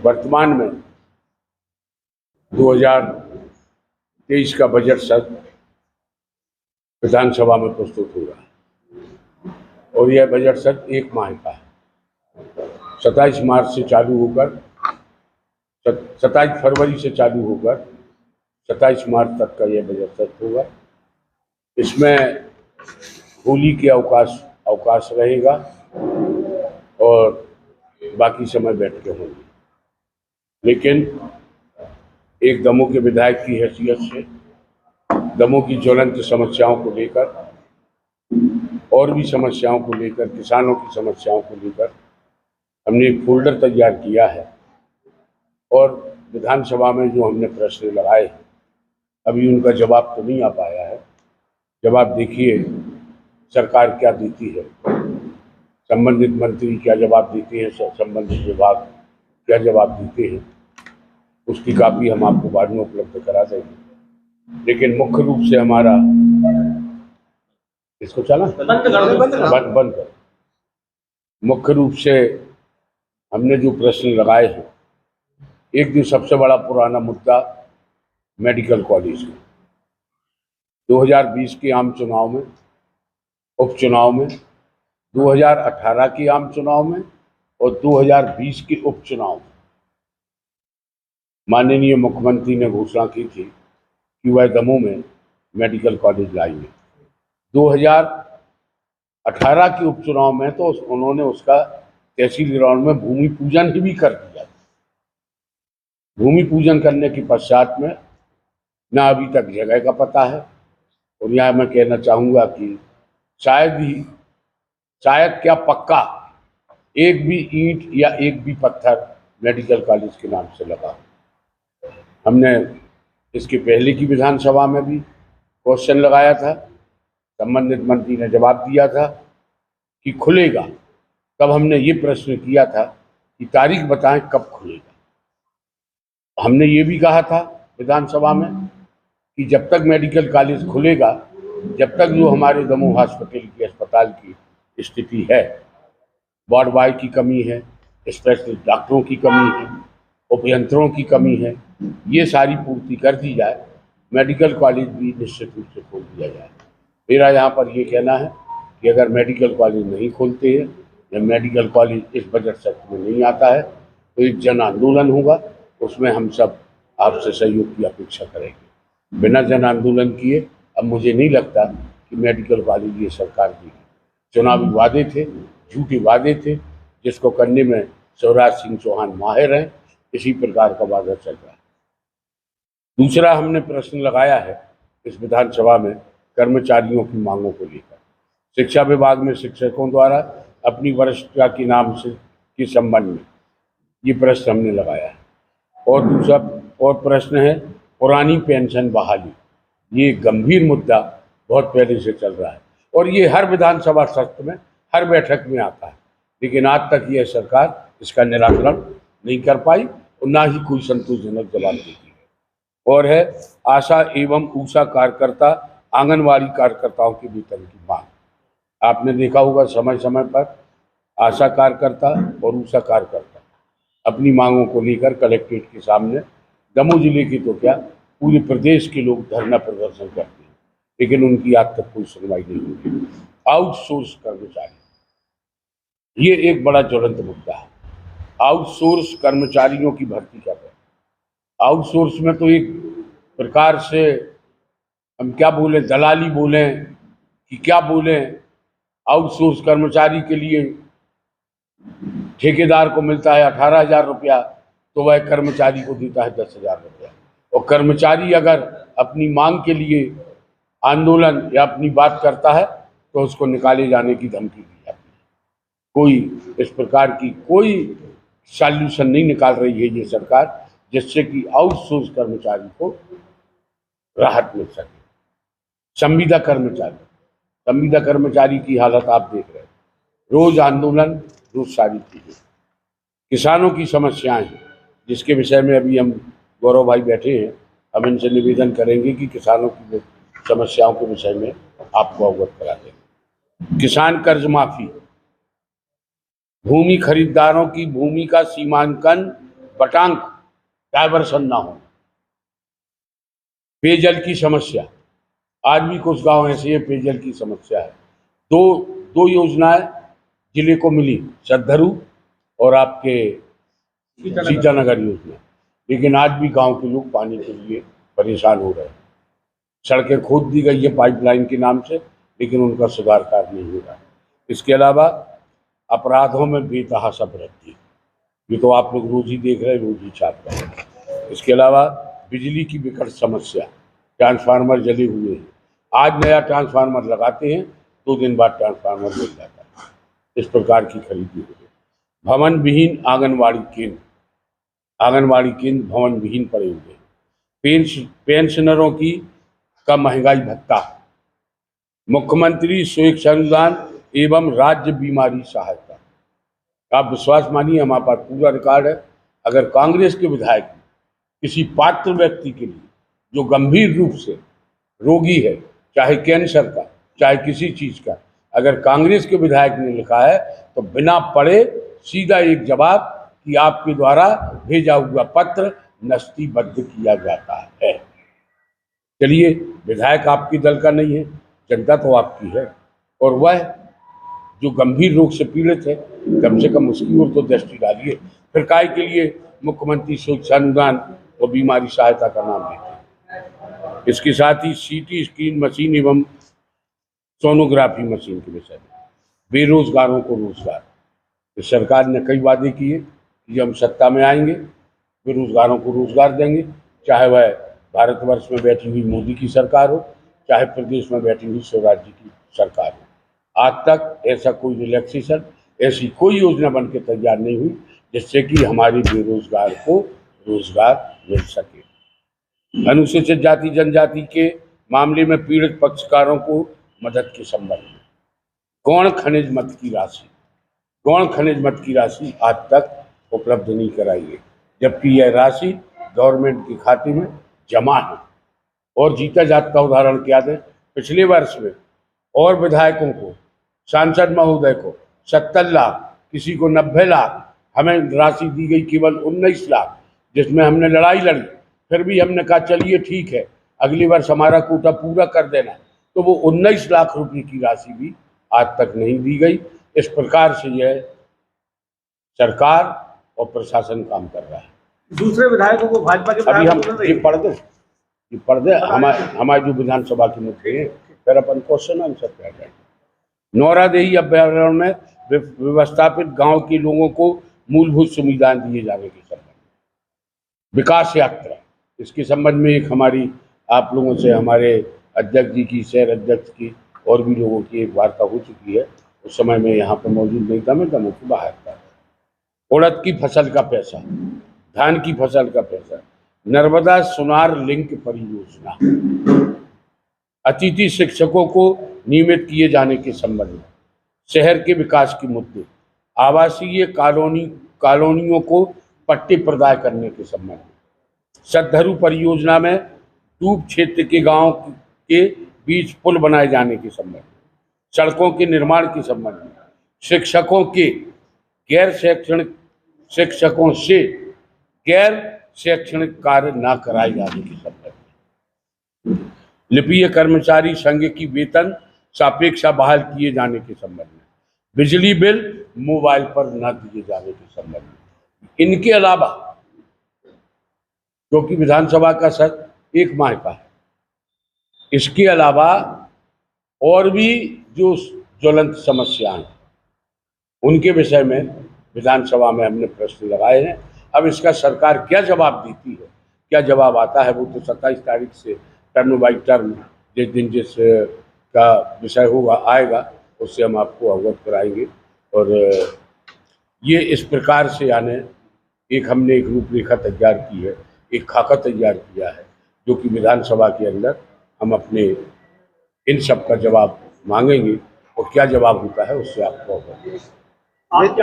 वर्तमान में 2023 का बजट सत्र विधानसभा में प्रस्तुत हो रहा है और यह बजट सत्र 1 माह का है। 27 मार्च से चालू होकर 27 फरवरी से चालू होकर 27 मार्च तक का यह बजट सत्र होगा। इसमें होली के अवकाश रहेगा और बाकी समय बैठ के होंगे। लेकिन एक दमोह के विधायक की हैसियत से दमोह की ज्वलंत समस्याओं को लेकर और भी समस्याओं को लेकर, किसानों की समस्याओं को लेकर हमने एक फोल्डर तैयार किया है और विधानसभा में जो हमने प्रश्न लगाए अभी उनका जवाब तो नहीं आ पाया है। जवाब देखिए सरकार क्या देती है, संबंधित मंत्री क्या जवाब देते हैं, संबंधित विभाग क्या जवाब देते हैं, उसकी कापी हम आपको बाद में उपलब्ध करा देंगे। लेकिन मुख्य रूप से हमारा इसको चला बंद कर मुख्य रूप से हमने जो प्रश्न लगाए हैं, एक दिन सबसे बड़ा पुराना मुद्दा मेडिकल कॉलेज है। 2020 के आम चुनाव में, उपचुनाव में, 2018 के आम चुनाव में और 2020 के उपचुनाव में माननीय मुख्यमंत्री ने घोषणा की थी कि वह दमोह में मेडिकल कॉलेज लाएंगे। 2018 के उपचुनाव में तो उन्होंने उसका तहसील ग्राउंड में भूमि पूजन भी कर दिया। भूमि पूजन करने के पश्चात में ना अभी तक जगह का पता है। और यहाँ मैं कहना चाहूँगा कि शायद क्या पक्का एक भी ईंट या एक भी पत्थर मेडिकल कॉलेज के नाम से लगा। हमने इसके पहले की विधानसभा में भी क्वेश्चन लगाया था, संबंधित मंत्री ने जवाब दिया था कि खुलेगा। तब हमने ये प्रश्न किया था कि तारीख बताएं कब खुलेगा। हमने ये भी कहा था विधानसभा में कि जब तक मेडिकल कॉलेज खुलेगा, जब तक जो हमारे दमोह हॉस्पिटल की अस्पताल की स्थिति है, वार्ड बॉय की कमी है, स्पेशलिस्ट डॉक्टरों की कमी है, उपयंत्रों की कमी है, ये सारी पूर्ति कर दी जाए, मेडिकल कॉलेज भी निश्चित रूप से खोल दिया जाए। मेरा यहाँ पर ये कहना है कि अगर मेडिकल कॉलेज नहीं खोलते हैं या मेडिकल कॉलेज इस बजट सत्र में नहीं आता है तो एक जन आंदोलन होगा। उसमें हम सब आपसे सहयोग की अपेक्षा करेंगे। बिना जन आंदोलन किए अब मुझे नहीं लगता कि मेडिकल कॉलेज ये सरकार देगी। चुनावी वादे थे, झूठे वादे थे, जिसको करने में शिवराज सिंह चौहान माहिर हैं। इसी प्रकार का वादा चल रहा है। दूसरा हमने प्रश्न लगाया है इस विधानसभा में कर्मचारियों की मांगों को लेकर। शिक्षा विभाग में शिक्षकों द्वारा अपनी वरिष्ठता के नाम से के संबंध में ये प्रश्न हमने लगाया है। और दूसरा और प्रश्न है पुरानी पेंशन बहाली। ये गंभीर मुद्दा बहुत पहले से चल रहा है और ये हर विधानसभा सत्र में, हर बैठक में आता है, लेकिन आज तक यह सरकार इसका निराकरण नहीं कर पाई और ना ही कोई संतोषजनक जवाब देती है। और है आशा एवं ऊषा कार्यकर्ता, आंगनवाड़ी कार्यकर्ताओं के वेतन की मांग। आपने देखा होगा समय समय पर आशा कार्यकर्ता और ऊषा कार्यकर्ता अपनी मांगों को लेकर कलेक्ट्रेट के सामने, दमोह जिले के तो क्या पूरे प्रदेश के लोग धरना प्रदर्शन करते हैं, लेकिन उनकी आज तक कोई सुनवाई नहीं होती। आउटसोर्स कर्मचारी, ये एक बड़ा ज्वलंत मुद्दा है। आउटसोर्स कर्मचारियों की भर्ती कर रहे हैं। आउटसोर्स में तो एक प्रकार से हम क्या बोले, दलाली बोलें कि क्या बोलें। आउटसोर्स कर्मचारी के लिए ठेकेदार को मिलता है 18,000 रुपया, तो वह कर्मचारी को देता है 10,000 रुपया। और कर्मचारी अगर अपनी मांग के लिए आंदोलन या अपनी बात करता है तो उसको निकाले जाने की धमकी दी जाती है। कोई इस प्रकार की कोई सॉल्यूशन नहीं निकाल रही है ये सरकार, जिससे कि आउटसोर्स कर्मचारी को राहत मिल सके। संविदा कर्मचारी की हालत आप देख रहे हैं, रोज आंदोलन, रोज सारी चीजें। किसानों की समस्याएं हैं, जिसके विषय में अभी हम गौरव भाई बैठे हैं, हम इनसे निवेदन करेंगे कि किसानों की समस्याओं के विषय में आपको अवगत करा देंगे। किसान कर्ज माफी, भूमि खरीदारों की भूमि का सीमांकन बटांग डायवर्सन ना हो। पेयजल की समस्या, आज भी कुछ गांव ऐसे हैं पेयजल की समस्या है। दो योजनाएं जिले को मिली, सद्धरू और आपके सीतानगर योजना, लेकिन आज भी गांव के लोग पानी के लिए परेशान हो रहे हैं। सड़कें खोद दी गई है पाइपलाइन के नाम से, लेकिन उनका सुधार कार्य नहीं हो रहा है। इसके अलावा अपराधों में बेतहाशा वृद्धि, ये तो आप लोग रोज ही देख रहे हैं, रोज ही छाप रहे हैं। इसके अलावा बिजली की विकट समस्या, ट्रांसफार्मर जले हुए हैं। आज नया ट्रांसफार्मर लगाते हैं, 2 दिन बाद ट्रांसफार्मर जल जाता है। इस प्रकार की खरीदी हो गई। भवन विहीन आंगनवाड़ी केंद्र भवन विहीन पड़े हुए हैं। पेंशनरों की का महंगाई भत्ता, मुख्यमंत्री स्वयं अनुदान एवं राज्य बीमारी सहायता। आप विश्वास मानिए, हमारे पास पूरा रिकॉर्ड है। अगर कांग्रेस के विधायक किसी पात्र व्यक्ति के लिए जो गंभीर रूप से रोगी है, चाहे कैंसर का चाहे किसी चीज का, अगर कांग्रेस के विधायक ने लिखा है तो बिना पढ़े सीधा एक जवाब कि आपके द्वारा भेजा हुआ पत्र नस्तीबद्ध किया जाता है। चलिए, विधायक आपके दल का नहीं है, जनता तो आपकी है, और वह जो गंभीर रोग से पीड़ित है, कम से कम उसकी ओर तो दृष्टि डालिए। फिर काय के लिए मुख्यमंत्री सुरक्षा अनुदान और बीमारी सहायता का नाम लेते हैं। इसके साथ ही सीटी स्कैन मशीन एवं सोनोग्राफी मशीन के विषय में बेरोजगारों को रोजगार, तो सरकार ने कई वादे किए कि हम सत्ता में आएंगे बेरोजगारों को रोजगार देंगे, चाहे वह भारतवर्ष में बैठी हुई मोदी की सरकार हो, चाहे प्रदेश में बैठी हुई स्वराज जी की सरकार हो। आज तक ऐसा कोई रिलैक्सेशन, ऐसी कोई योजना बन के तैयार नहीं हुई जिससे कि हमारे बेरोजगार को रोजगार मिल सके। अनुसूचित जाति जनजाति के मामले में पीड़ित पक्षकारों को मदद के संबंध में गौण खनिज मद की राशि आज तक उपलब्ध नहीं कराई है, जबकि यह राशि गवर्नमेंट के खाते में जमा है। और जीता जात का उदाहरण क्या दें, पिछले वर्ष में और विधायकों को, सांसद महोदय को 70 लाख, किसी को 90 लाख, हमें राशि दी गई केवल 19 लाख, जिसमें हमने लड़ाई लड़ी। फिर भी हमने कहा चलिए ठीक है, अगली वर्ष हमारा कोटा पूरा कर देना, तो वो 19 लाख रुपए की राशि भी आज तक नहीं दी गई। इस प्रकार से यह सरकार और प्रशासन काम कर रहा है। दूसरे विधायकों को भाजपा के अभी हम ये पढ़ दे हमारे जो विधानसभा के मुद्दे हैं, फिर अपन क्वेश्चन आंसर कर जाएंगे। नौरादेही अभ्यारण्य में व्यवस्थापित गांव के लोगों को मूलभूत सुविधाएं दिए जाने के संबंध में विकास यात्रा, इसके संबंध में एक हमारी आप लोगों से, हमारे अध्यक्ष जी की, शहर अध्यक्ष की और भी लोगों की एक वार्ता हो चुकी है। उस समय में यहाँ पर मौजूद नहीं था, मैं दमों की बाहर था। उड़द की फसल का पैसा, धान की फसल का पैसा, नर्मदा सुनार लिंक परियोजना, अतिथि शिक्षकों को नियमित किए जाने के संबंध में, शहर के विकास के मुद्दे, आवासीय कॉलोनियों को पट्टे प्रदान करने के संबंध में, सद्धरू परियोजना में डूब क्षेत्र के गांव के बीच पुल बनाए जाने के संबंध में, सड़कों के निर्माण के संबंध में, शिक्षकों से गैर शैक्षणिक कार्य न कराए जाने के संबंध में, लिपिक कर्मचारी संघ की वेतन सापेक्षा बहाल किए जाने के संबंध में, बिजली बिल मोबाइल पर न दिए जाने के संबंध में। इनके अलावा, क्योंकि विधानसभा का सत्र 1 माह का है, इसके अलावा और भी जो ज्वलंत समस्याएं हैं उनके विषय में विधानसभा में हमने प्रश्न लगाए हैं। अब इसका सरकार क्या जवाब देती है, क्या जवाब आता है, वो तो 27 तारीख से टर्म बाई टर्म जिस दिन जिस का विषय होगा आएगा, उससे हम आपको अवगत कराएंगे। और ये इस प्रकार से, यानी हमने एक रूपरेखा तैयार की है, एक खाका तैयार किया है, जो कि विधानसभा के अंदर हम अपने इन सब का जवाब मांगेंगे, और क्या जवाब होता है उससे आपको अवगत